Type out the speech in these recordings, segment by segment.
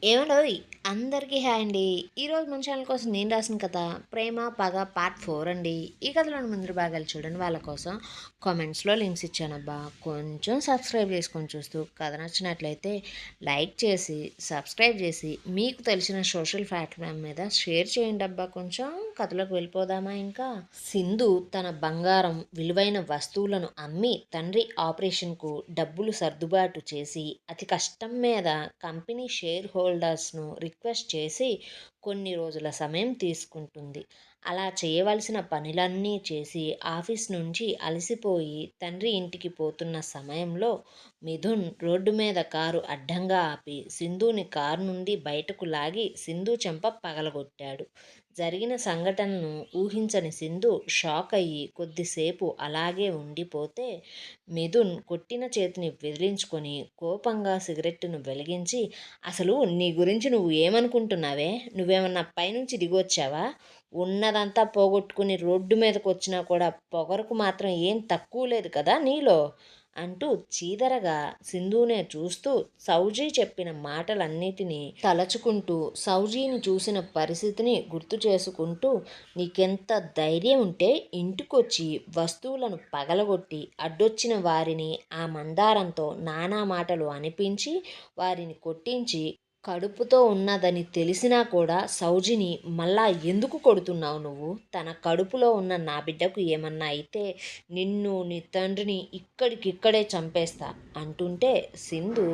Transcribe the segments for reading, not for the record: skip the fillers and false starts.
ఏమండోయ్! అందరికీ హాయ్ అండి. ఈరోజు మన ఛానల్ కోసం నేను రాసిన కథ 'ప్రేమ పగ పార్ట్ 4' అండి. ఈ కథలోని ముందు భాగాలు చూడండి వాళ్ళ కోసం కామెంట్స్‌లో లింక్స్ ఇచ్చానబ్బా. కొంచెం సబ్స్క్రైబ్ చేసుకొని చూస్తూ కథ నచ్చినట్లయితే లైక్ చేసి, సబ్స్క్రైబ్ చేసి మీకు తెలిసిన సోషల్ ప్లాట్‌ఫామ్ మీద షేర్ చేయండబ్బా కొంచెం. కథలోకి వెళ్ళిపోదామా ఇంకా? సింధు తన బంగారం, విలువైన వస్తువులను అమ్మి తండ్రి ఆపరేషన్‌కు డబ్బులు సర్దుబాటు చేసి అతి కష్టం మీద కంపెనీ షేర్ హోల్డర్స్ను రిక్వెస్ట్ చేసి కొన్ని రోజుల సమయం తీసుకుంటుంది. అలా చేయవలసిన పనులన్నీ చేసి ఆఫీస్ నుంచి అలసిపోయి తండ్రి ఇంటికి పోతున్న సమయంలో మిథున్ రోడ్డు మీద కారు అడ్డంగా ఆపి సింధుని కారు నుండి బయటకు లాగి సింధు చెంప పగలగొట్టాడు. జరిగిన సంఘటనను ఊహించని సింధు షాక్ అయ్యి కొద్దిసేపు అలాగే ఉండిపోతే మిథున్ కొట్టిన చేతిని విదిలించుకొని కోపంగా సిగరెట్టును వెలిగించి, అసలు నీ గురించి నువ్వు ఏమనుకుంటున్నావే? నువ్వేమన్నా పైనుంచి దిగొచ్చావా? ఉన్నదంతా పోగొట్టుకుని రోడ్డు మీదకు వచ్చినా కూడా పొగరుకు మాత్రం ఏం తక్కువ లేదు కదా నీలో అంటూ చీదరగా సింధునే చూస్తూ సౌజీ చెప్పిన మాటలన్నిటినీ తలచుకుంటూ సౌజీని చూసిన పరిస్థితిని గుర్తు చేసుకుంటూ, నీకెంత ధైర్యం ఉంటే ఇంటికొచ్చి వస్తువులను పగలగొట్టి అడ్డొచ్చిన వారిని ఆ మందారంతో నానా మాటలు అనిపించి వారిని కొట్టించి కడుపుతో ఉన్నదని తెలిసినా కూడా సౌజిని మళ్ళా ఎందుకు కొడుతున్నావు నువ్వు? తన కడుపులో ఉన్న నా బిడ్డకు ఏమన్నా అయితే నిన్ను నీ తండ్రిని ఇక్కడికిక్కడే చంపేస్తా అంటుంటే సింధు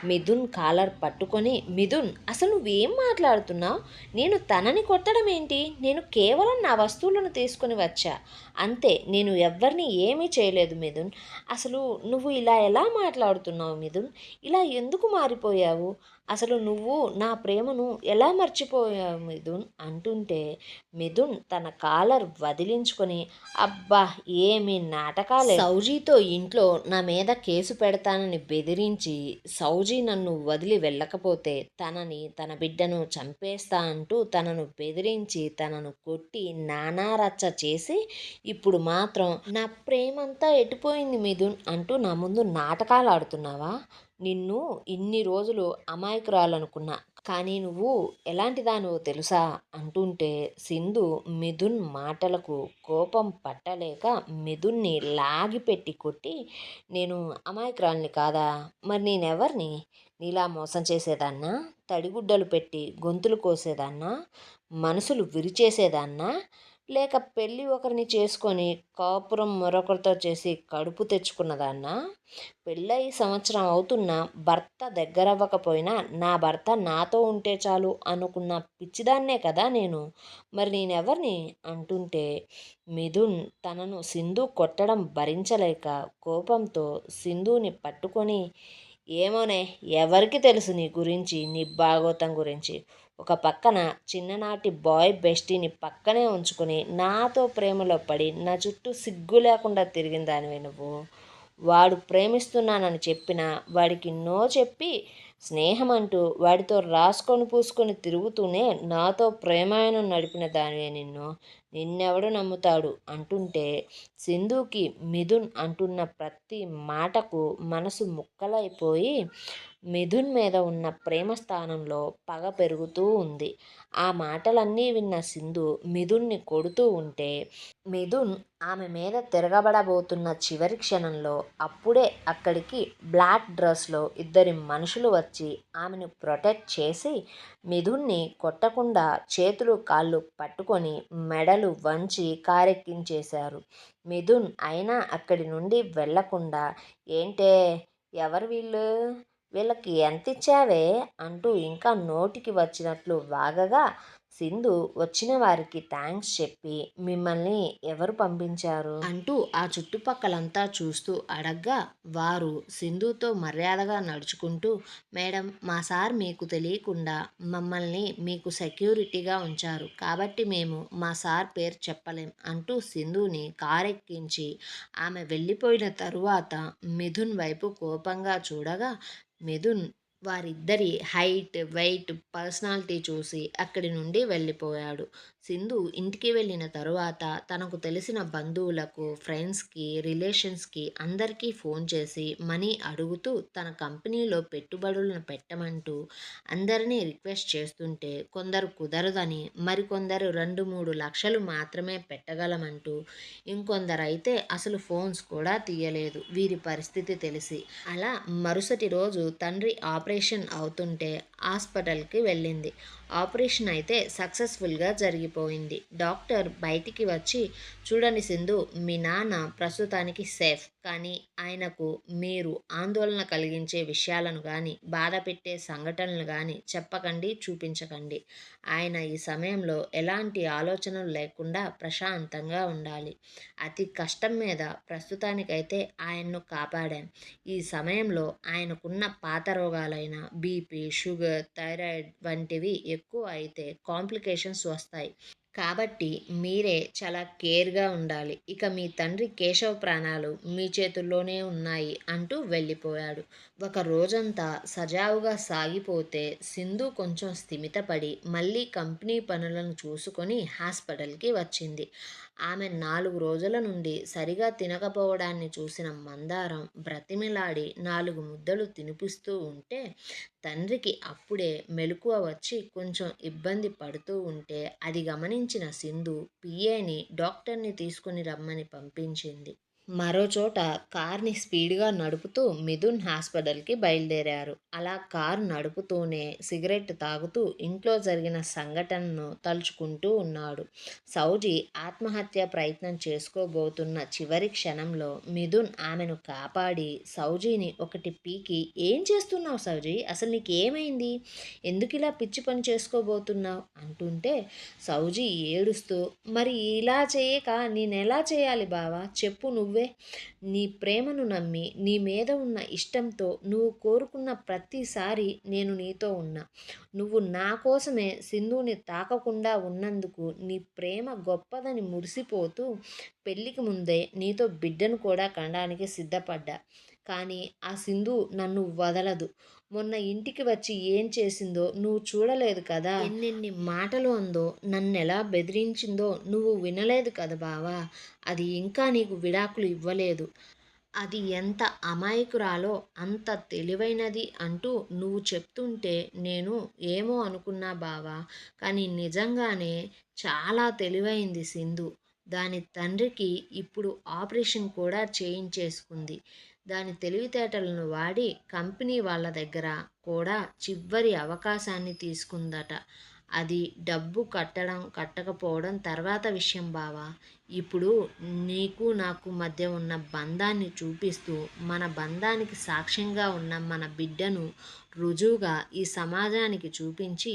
మిథున్ కాలర్ పట్టుకొని, మిథున్ అసలు నువ్వేం మాట్లాడుతున్నావు? నేను తనని కొట్టడం ఏంటి? నేను కేవలం నా వస్తువులను తీసుకొని వచ్చా అంతే. నేను ఎవ్వరిని ఏమీ చేయలేదు మిథున్. అసలు నువ్వు ఇలా ఎలా మాట్లాడుతున్నావు మిథున్? ఇలా ఎందుకు మారిపోయావు? అసలు నువ్వు నా ప్రేమను ఎలా మర్చిపోయావు మిథున్ అంటుంటే మిథున్ తన కాలర్ వదిలించుకొని, అబ్బా ఏమి నాటకాలే. సౌజీతో ఇంట్లో నా మీద కేసు పెడతానని బెదిరించి సౌజీ నన్ను వదిలి వెళ్ళకపోతే తనని తన బిడ్డను చంపేస్తా అంటూ తనను బెదిరించి తనను కొట్టి నానా రచ్చ చేసి ఇప్పుడు మాత్రం నా ప్రేమంతా ఎటుపోయింది మిథున్ అంటూ నా ముందు నాటకాలు ఆడుతున్నావా? నిన్ను ఇన్ని రోజులు అమాయకురాలనుకున్నా, కానీ నువ్వు ఎలాంటి దానివో తెలుసా అంటుంటే సింధు మిథున్ మాటలకు కోపం పట్టలేక మిథున్ని లాగిపెట్టి కొట్టి, నేను అమాయకురాల్ని కాదా? మరి నేనెవరిని? నీలా మోసం చేసేదాన్నా? తడిగుడ్డలు పెట్టి గొంతులు కోసేదాన్నా? మనసులు విరిచేసేదాన్నా? లేక పెళ్ళి ఒకరిని చేసుకొని కాపురం మరొకరితో చేసి కడుపు తెచ్చుకున్నదాన్నా? పెళ్ళయి సంవత్సరం అవుతున్నా భర్త దగ్గరవ్వకపోయినా నా భర్త నాతో ఉంటే చాలు అనుకున్న పిచ్చిదాన్నే కదా నేను. మరి నేనెవరిని అంటుంటే మిథున్ తనను సింధు కొట్టడం భరించలేక కోపంతో సింధుని పట్టుకొని, ఏమోనే, ఎవరికి తెలుసు నీ గురించి, నీ భాగోతం గురించి. ఒక పక్కన చిన్ననాటి బాయ్ బెస్టీని పక్కనే ఉంచుకొని నాతో ప్రేమలో పడి నా చుట్టూ సిగ్గు లేకుండా తిరిగిన దానివే నువ్వు. వాడు ప్రేమిస్తున్నానని చెప్పినా వాడికి నో చెప్పి స్నేహం అంటూ వాడితో రాసుకొని పూసుకొని తిరుగుతూనే నాతో ప్రేమాయణం నడిపిన దానివే నిన్ను. నిన్నెవడు నమ్ముతాడు అంటుంటే సింధుకి మిథున్ అంటున్న ప్రతి మాటకు మనసు ముక్కలైపోయి మిథున్ మీద ఉన్న ప్రేమ స్థానంలో పగ పెరుగుతూ ఉంది. ఆ మాటలన్నీ విన్న సింధు మిథున్ని కొడుతూ ఉంటే మిథున్ ఆమె మీద తిరగబడబోతున్న చివరి క్షణంలో అప్పుడే అక్కడికి బ్లాక్ డ్రెస్లో ఇద్దరి మనుషులు వచ్చి ఆమెను ప్రొటెక్ట్ చేసి మిథున్ని కొట్టకుండా చేతులు కాళ్ళు పట్టుకొని మెడలు వంచి కారెక్కించేశారు. మిథున్ అయినా అక్కడి నుండి వెళ్ళకుండా, ఏంటే, ఎవరు వీళ్ళు? వీళ్ళకి ఎంతిచ్చావే అంటూ ఇంకా నోటికి వచ్చినట్లు వాగగా సింధు వచ్చిన వారికి థ్యాంక్స్ చెప్పి, మిమ్మల్ని ఎవరు పంపించారు అంటూ ఆ చుట్టుపక్కలంతా చూస్తూ అడగ్గా వారు సింధుతో మర్యాదగా నడుచుకుంటూ, మేడం, మా సార్ మీకు తెలియకుండా మమ్మల్ని మీకు సెక్యూరిటీగా ఉంచారు కాబట్టి మేము మా సార్ పేరు చెప్పలేం అంటూ సింధుని కారెక్కించి ఆమె వెళ్ళిపోయిన తరువాత మిథున్ వైపు కోపంగా చూడగా మిథున్ వారిద్దరి హైట్, వెయిట్, పర్సనాలిటీ చూసి అక్కడి నుండి వెళ్ళిపోయాడు. సింధు ఇంటికి వెళ్ళిన తరువాత తనకు తెలిసిన బంధువులకు, ఫ్రెండ్స్‌కి, రిలేషన్స్‌కి అందరికీ ఫోన్ చేసి మనీ అడుగుతూ తన కంపెనీలో పెట్టుబడులను పెట్టమంటూ అందరినీ రిక్వెస్ట్ చేస్తుంటే కొందరు కుదరదని, మరికొందరు 2, 3 లక్షలు మాత్రమే పెట్టగలమంటూ, ఇంకొందరైతే అసలు ఫోన్స్ కూడా తీయలేదు వీరి పరిస్థితి తెలిసి. అలా మరుసటి రోజు తండ్రి ఆపరేషన్ అవుతుంటే హాస్పిటల్‌కి వెళ్ళింది. ఆపరేషన్ అయితే సక్సెస్‌ఫుల్‌గా జరిగిపోయింది. డాక్టర్ బయటికి వచ్చి, "చూడండి సింధు, మీ నాన్న ప్రస్తుతానికి సేఫ్. కానీ ఆయనకు మీరు ఆందోళన కలిగించే విషయాలను గానీ, బాధపెట్టే సంఘటనలు గానీ చెప్పకండి, చూపించకండి. ఆయన ఈ సమయంలో ఎలాంటి ఆలోచనలు లేకుండా ప్రశాంతంగా ఉండాలి. అతి కష్టం మీద ప్రస్తుతానికైతే ఆయన్ను కాపాడాం. ఈ సమయంలో ఆయనకున్న పాత రోగాలైన బీపీ, షుగర్, థైరాయిడ్ వంటివి ఎక్కువ అయితే కాంప్లికేషన్స్ వస్తాయి. కాబట్టి మీరే చాలా కేర్‌గా ఉండాలి. ఇక మీ తండ్రి కేశవ్ ప్రాణాలు మీ చేతుల్లోనే ఉన్నాయి" అంటూ వెళ్ళిపోయాడు. ఒక రోజంతా సజావుగా సాగిపోతే సింధు కొంచెం స్థిమితపడి మళ్ళీ కంపెనీ పనులను చూసుకొని హాస్పిటల్‌కి వచ్చింది. ఆమె 4 రోజుల నుండి సరిగా తినకపోవడాన్ని చూసిన మందారం బ్రతిమిలాడి 4 ముద్దలు తినిపిస్తూ ఉంటే తండ్రికి అప్పుడే మెలకువ వచ్చి కొంచెం ఇబ్బంది పడుతూ ఉంటే అది గమనించిన సింధు పిఏని డాక్టర్ని తీసుకుని రమ్మని పంపించింది. మరోచోట కార్‌ని స్పీడ్‌గా నడుపుతూ మిథున్ హాస్పిటల్‌కి బయలుదేరారు. అలా కారు నడుపుతూనే సిగరెట్ తాగుతూ ఇంట్లో జరిగిన సంఘటనను తలుచుకుంటూ ఉన్నాడు. సౌజీ ఆత్మహత్య ప్రయత్నం చేసుకోబోతున్న చివరి క్షణంలో మిథున్ ఆమెను కాపాడి సౌజీని ఒకటి పీకి, "ఏం చేస్తున్నావు సౌజీ? అసలు నీకేమైంది? ఎందుకిలా పిచ్చి పని చేసుకోబోతున్నావు?" అంటుంటే సౌజీ ఏడుస్తూ, "మరి ఇలా చేయక నేనెలా చేయాలి బావా? చెప్పు నువ్వే. నీ ప్రేమను నమ్మి, నీ మీద ఉన్న ఇష్టంతో నువ్వు కోరుకున్న ప్రతిసారి నేను నీతో ఉన్నా. నువ్వు నా కోసమే సింధుని తాకకుండా ఉన్నందుకు నీ ప్రేమ గొప్పదని మురిసిపోతూ పెళ్ళికి ముందే నీతో బిడ్డను కూడా కనడానికి సిద్ధపడ్డా. కానీ ఆ సింధు నన్ను వదలదు. మొన్న ఇంటికి వచ్చి ఏం చేసిందో నువ్వు చూడలేదు కదా! ఎన్నెన్ని మాటలు అందో, నన్నెలా బెదిరించిందో నువ్వు వినలేదు కదా బావా! అది ఇంకా నీకు విడాకులు ఇవ్వలేదు. అది ఎంత అమాయకురాలో అంత తెలివైనది అంటూ నువ్వు చెప్తుంటే నేను ఏమో అనుకున్నా బావా. కానీ నిజంగానే చాలా తెలివైంది సింధు. దాని తండ్రికి ఇప్పుడు ఆపరేషన్ కూడా చేయించేసుకుంది. దాని తెలివితేటలను వాడి కంపెనీ వాళ్ళ దగ్గర కూడా చివరి అవకాశాన్ని తీసుకుందట. అది డబ్బు కట్టడం కట్టకపోవడం తర్వాత విషయం బావా. ఇప్పుడు నీకు నాకు మధ్య ఉన్న బంధాన్ని చూపిస్తూ మన బంధానికి సాక్ష్యంగా ఉన్న మన బిడ్డను రుజువుగా ఈ సమాజానికి చూపించి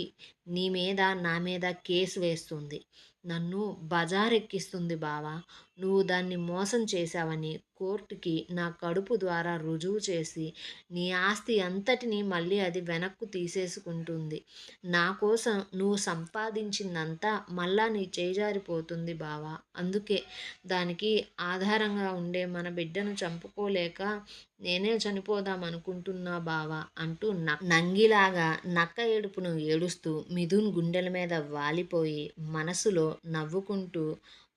నీ మీద నా మీద కేసు వేస్తుంది. నన్ను బజారెక్కిస్తుంది బావా. నువ్వు దాన్ని మోసం చేశావని కోర్టుకి నా కడుపు ద్వారా రుజువు చేసి నీ ఆస్తి అంతటినీ మళ్ళీ అది వెనక్కు తీసేసుకుంటుంది. నా కోసం నువ్వు సంపాదించిందంతా మళ్ళా నీ చేజారిపోతుంది బావా. అందుకే దానికి ఆధారంగా ఉండే మన బిడ్డను చంపుకోలేక నేనే చనిపోదాం అనుకుంటున్నా బావా అంటూ నంగిలాగా నక్క ఏడుపును ఏడుస్తూ మిథున్ గుండెల మీద వాలిపోయి మనసులో నవ్వుకుంటూ,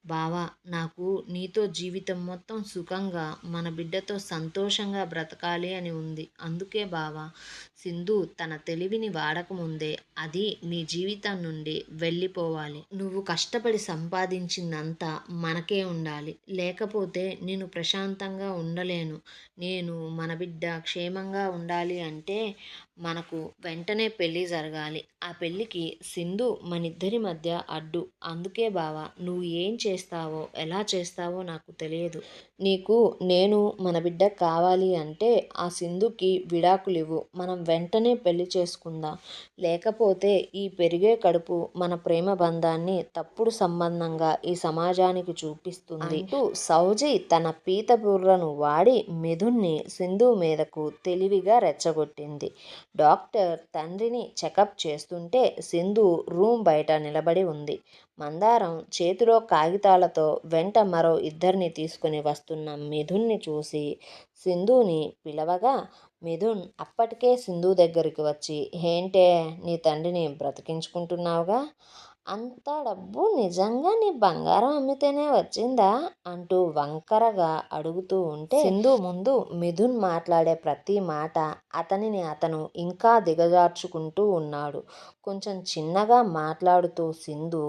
"బావా, నాకు నీతో జీవితం మొత్తం సుఖంగా మన బిడ్డతో సంతోషంగా బ్రతకాలి అని ఉంది. అందుకే బావా, సింధు తన తెలివిని వాడకముందే అది నీ జీవితం నుండి వెళ్ళిపోవాలి. నువ్వు కష్టపడి సంపాదించిందంతా మనకే ఉండాలి. లేకపోతే నేను ప్రశాంతంగా ఉండలేను. నేను మన బిడ్డ క్షేమంగా ఉండాలి అంటే మనకు వెంటనే పెళ్ళి జరగాలి. ఆ పెళ్ళికి సింధు మనిద్దరి మధ్య అడ్డు. అందుకే బావా, నువ్వు ఏం చేస్తావో ఎలా చేస్తావో నాకు తెలియదు. నీకు నేను మన బిడ్డ కావాలి అంటే ఆ సింధుకి విడాకులివ్వు. మనం వెంటనే పెళ్లి చేసుకుందాం. లేకపోతే ఈ పెరిగే కడుపు మన ప్రేమ బంధాన్ని తప్పుడు సంబంధంగా ఈ సమాజానికి చూపిస్తుంది" అంటూ సౌజీ తన పీతబుర్రను వాడి మిథున్ని సింధు మీదకు తెలివిగా రెచ్చగొట్టింది. డాక్టర్ తండ్రిని చెకప్ చేస్తుంటే సింధు రూమ్ బయట నిలబడి ఉంది. మందారం చేతిలో కాగితాలతో వెంట మరో ఇద్దరిని తీసుకుని వస్తున్న మిథున్ని చూసి సింధుని పిలవగా మిథున్ అప్పటికే సింధు దగ్గరికి వచ్చి, ఏంటే నీ తండ్రిని బ్రతికించుకుంటున్నావుగా, అంత డబ్బు నిజంగా నీ బంగారం అమ్మితేనే వచ్చిందా అంటూ వంకరగా అడుగుతూ ఉంటే, సింధు ముందు మిథున్ మాట్లాడే ప్రతి మాట అతను ఇంకా దిగజార్చుకుంటూ ఉన్నాడు. కొంచెం చిన్నగా మాట్లాడుతూ సింధు,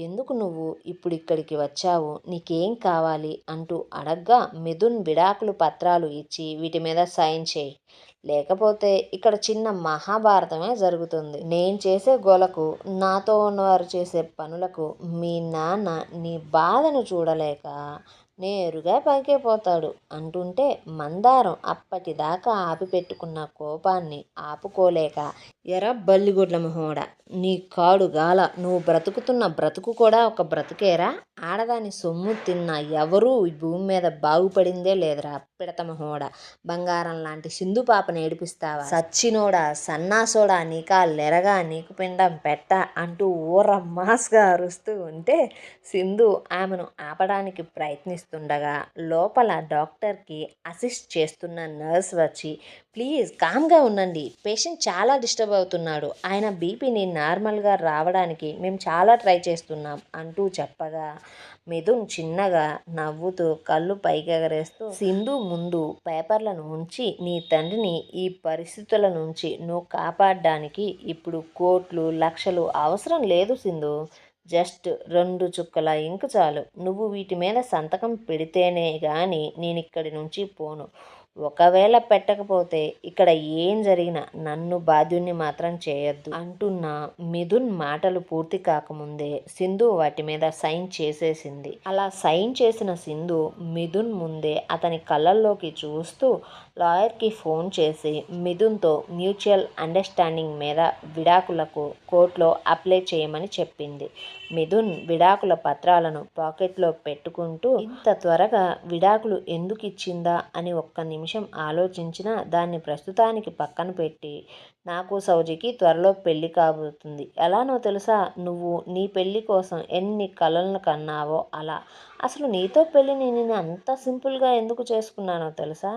ఎందుకు నువ్వు ఇప్పుడు ఇక్కడికి వచ్చావు, నీకేం కావాలి అంటూ అడగ్గా, మిథున్ విడాకులు పత్రాలు ఇచ్చి వీటి మీద సైన్ చేయి, లేకపోతే ఇక్కడ చిన్న మహాభారతమే జరుగుతుంది. నేను చేసే గోలకు, నాతో ఉన్నవారు చేసే పనులకు మీ నాన్న నీ బాధను చూడలేక నేరుగా పైకే పోతాడు అంటుంటే, మందారం అప్పటిదాకా ఆపిపెట్టుకున్న కోపాన్ని ఆపుకోలేక, ఎరా బల్లిగుడ్ల మొహోడా, నీ కాడు గాల, నువ్వు బ్రతుకుతున్న బ్రతుకు కూడా ఒక బ్రతుకేరా, ఆడదాని సొమ్ము తిన్న ఎవరూ ఈ భూమి మీద బాగుపడిందే లేదురా పిడత మొహోడా, బంగారం లాంటి సింధు పాపను ఏడిపిస్తావా, సచ్చినోడా, సన్నాసోడా, నీకా లెరగా, నీకు పిండం పెట్ట అంటూ ఊర మాస్గా అరుస్తూ ఉంటే, సింధు ఆమెను ఆపడానికి ప్రయత్నిస్తుండగా లోపల డాక్టర్కి అసిస్ట్ చేస్తున్న నర్స్ వచ్చి, ప్లీజ్ కామ్గా ఉండండి, పేషెంట్ చాలా డిస్టర్బ్ అవుతున్నాడు, ఆయన బీపీని నార్మల్గా రావడానికి మేము చాలా ట్రై చేస్తున్నాం అంటూ చెప్పగా, మిథున్ చిన్నగా నవ్వుతూ కళ్ళు పైకెగరేస్తూ, సింధు ముందు పేపర్లను ఉంచి, నీ తండ్రిని ఈ పరిస్థితుల నుంచి నువ్వు కాపాడడానికి ఇప్పుడు కోట్లు లక్షలు అవసరం లేదు సింధు, జస్ట్ 2 చుక్కల ఇంకు చాలు, నువ్వు వీటి మీద సంతకం పెడితేనే గాని నేనిక్కడి నుంచి పోను, ఒకవేళ పెట్టకపోతే ఇక్కడ ఏం జరిగినా నన్ను బాధ్యుణ్ణి మాత్రం చేయొద్దు అంటున్న మిథున్ మాటలు పూర్తి కాకముందే సింధు వాటి మీద సైన్ చేసేసింది. అలా సైన్ చేసిన సింధు మిథున్ ముందే అతని కళ్ళల్లోకి చూస్తూ లాయర్కి ఫోన్ చేసి మిథున్తో మ్యూచువల్ అండర్స్టాండింగ్ మీద విడాకులకు కోర్టులో అప్లై చేయమని చెప్పింది. మిథున్ విడాకుల పత్రాలను పాకెట్లో పెట్టుకుంటూ, ఇంత త్వరగా విడాకులు ఎందుకు ఇచ్చిందా అని ఒక్క నిమిషం ఆలోచించినా దాన్ని ప్రస్తుతానికి పక్కన పెట్టి, నాకు సౌజికి త్వరలో పెళ్లి కాబోతుంది, ఎలానో తెలుసా, నువ్వు నీ పెళ్లి కోసం ఎన్ని కలలను కన్నావో అలా, అసలు నీతో పెళ్లిని నేను అంత సింపుల్గా ఎందుకు చేసుకున్నానో తెలుసా,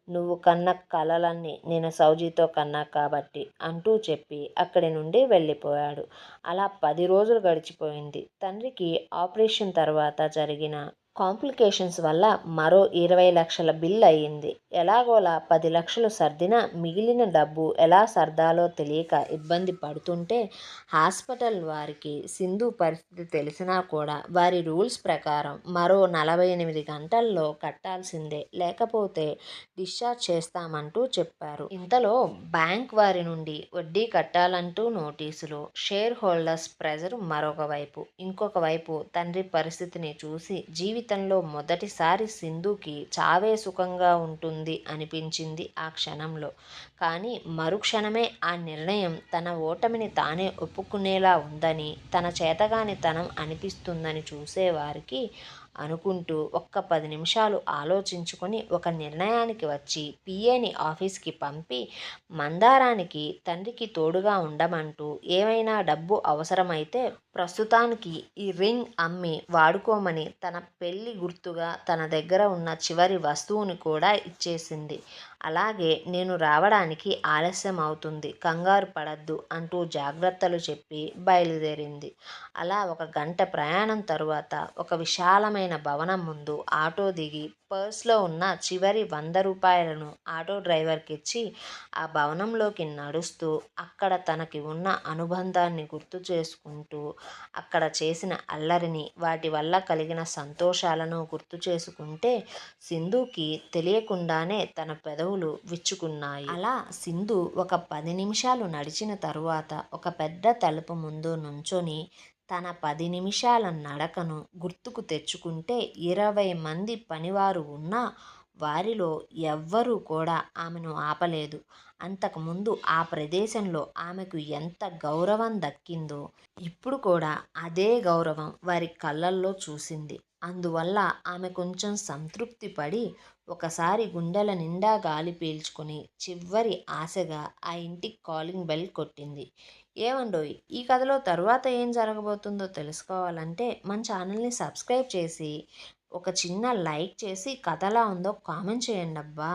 నువ్వు కన్న కలలన్నీ నేను సౌజితో కన్నా కాబట్టి అంటూ చెప్పి అక్కడి నుండి వెళ్ళిపోయాడు. అలా 10 రోజులు గడిచిపోయింది. తండ్రికి ఆపరేషన్ తర్వాత జరిగిన కాంప్లికేషన్స్ వల్ల మరో 20 లక్షల బిల్ అయ్యింది. ఎలాగోలా 10 లక్షలు సర్దినా మిగిలిన డబ్బు ఎలా సర్దాలో తెలియక ఇబ్బంది పడుతుంటే, హాస్పిటల్ వారికి సింధు పరిస్థితి తెలిసినా కూడా వారి రూల్స్ ప్రకారం మరో 48 గంటల్లో కట్టాల్సిందే, లేకపోతే డిశ్చార్జ్ చేస్తామంటూ చెప్పారు. ఇంతలో బ్యాంక్ వారి నుండి వడ్డీ కట్టాలంటూ నోటీసులు, షేర్ హోల్డర్స్ ప్రెజర్ మరొక వైపు, ఇంకొక వైపు తండ్రి పరిస్థితిని చూసి జీవితంలో మొదటిసారి సింధుకి చావే సుఖంగా ఉంటుంది అనిపించింది ఆ క్షణంలో. కానీ మరుక్షణమే ఆ నిర్ణయం తన ఓటమిని తానే ఒప్పుకునేలా ఉందని, తన చేతగానితనం అనిపిస్తుందని చూసేవారికి అనుకుంటూ ఒక్క 10 నిమిషాలు ఆలోచించుకొని ఒక నిర్ణయానికి వచ్చి పిఏని ఆఫీస్కి పంపి మందారానికి తండ్రికి తోడుగా ఉండమంటూ, ఏమైనా డబ్బు అవసరమైతే ప్రస్తుతానికి ఈ రింగ్ అమ్మి వాడుకోమని తన పెళ్లి గుర్తుగా తన దగ్గర ఉన్న చివరి వస్తువుని కూడా ఇచ్చేసింది. అలాగే నేను రావడానికి ఆలస్యం అవుతుంది, కంగారు పడద్దు అంటూ జాగ్రత్తలు చెప్పి బయలుదేరింది. అలా 1 గంట ప్రయాణం తరువాత ఒక విశాలమైన భవనం ముందు ఆటో దిగి పర్స్లో ఉన్న చివరి 100 రూపాయలను ఆటో డ్రైవర్కిచ్చి ఆ భవనంలోకి నడుస్తూ అక్కడ తనకి ఉన్న అనుబంధాన్ని గుర్తు చేసుకుంటూ, అక్కడ చేసిన అల్లరిని, వాటి వల్ల కలిగిన సంతోషాలను గుర్తు చేసుకుంటే సింధుకి తెలియకుండానే తన పెదవులు విచ్చుకున్నాయి. అలా సింధు ఒక 10 నిమిషాలు నడిచిన తరువాత ఒక పెద్ద తలుపు ముందు నుంచొని తన 10 నిమిషాల నడకను గుర్తుకు తెచ్చుకుంటే 20 మంది పనివారు ఉన్నా వారిలో ఎవ్వరూ కూడా ఆమెను ఆపలేదు. అంతకుముందు ఆ ప్రదేశంలో ఆమెకు ఎంత గౌరవం దక్కిందో ఇప్పుడు కూడా అదే గౌరవం వారి కళ్ళల్లో చూసింది. అందువల్ల ఆమె కొంచెం సంతృప్తి పడి ఒకసారి గుండెల నిండా గాలి పీల్చుకొని చివరి ఆశగా ఆ ఇంటికి కాలింగ్ బెల్ కొట్టింది. ఏమండోయ్, ఈ కథలో తరువాత ఏం జరగబోతుందో తెలుసుకోవాలంటే మన ఛానల్ని సబ్స్క్రైబ్ చేసి ఒక చిన్న లైక్ చేసి కథ ఎలా ఉందో కామెంట్ చేయండి అబ్బా.